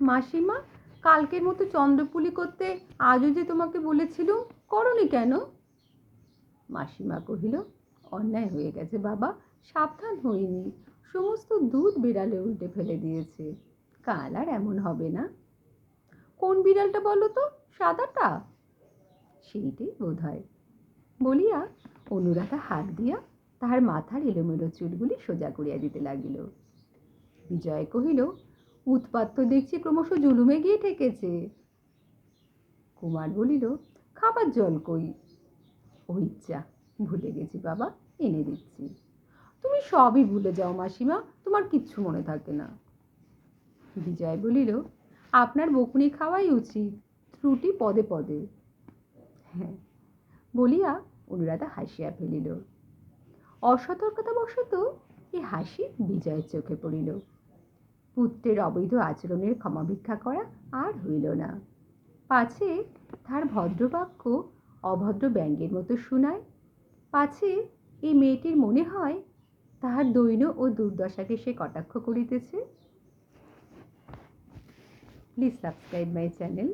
মাসিমা, কালকের মতো চন্দ্রপুলি করতে আজও যে তোমাকে বলেছিলুম, করনি কেন? মাসিমা কহিল, অন্যায় হয়ে গেছে বাবা, সাবধান হইনি, সমস্ত দুধ বিড়ালে উল্টে ফেলে দিয়েছে। কাল আর এমন হবে না। কোন বিড়ালটা বলো তো, সাদাটা? সেইটাই বোধ হয়, বলিয়া অনুরাধা হাত দিয়া তাহার মাথার এলোমেলো চুলগুলি সোজা করিয়া দিতে লাগিল। বিজয় কহিল, উৎপাত তো দেখছি ক্রমশ জুলুমে গিয়ে ঠেকেছে। কুমার বলিল, খাবার জল কই? ওই যা, ভুলে গেছি বাবা, এনে দিচ্ছি। তুমি সবই ভুলে যাও মাসিমা, তোমার কিচ্ছু মনে থাকে না। বিজয় বলিল, আপনার বকুনি খাওয়াই উচিত, ত্রুটি পদে পদে। হ্যাঁ, বলিয়া অনুরাধা হাসিয়া ফেলিল। অসতর্কতাবশত এই হাসি বিজয়ের চোখে পড়িল। পুত্রের অবৈধ আচরণের ক্ষমা ভিক্ষা করা আর হইল না। পাছে তার ভদ্রবাক্য অভদ্র ব্যঙ্গের মতো শোনায়, পাছে এই মেয়েটির মনে হয় তাহার দৈন্য ও দুর্দশাকে সে কটাক্ষ করিতেছে। Please subscribe my channel.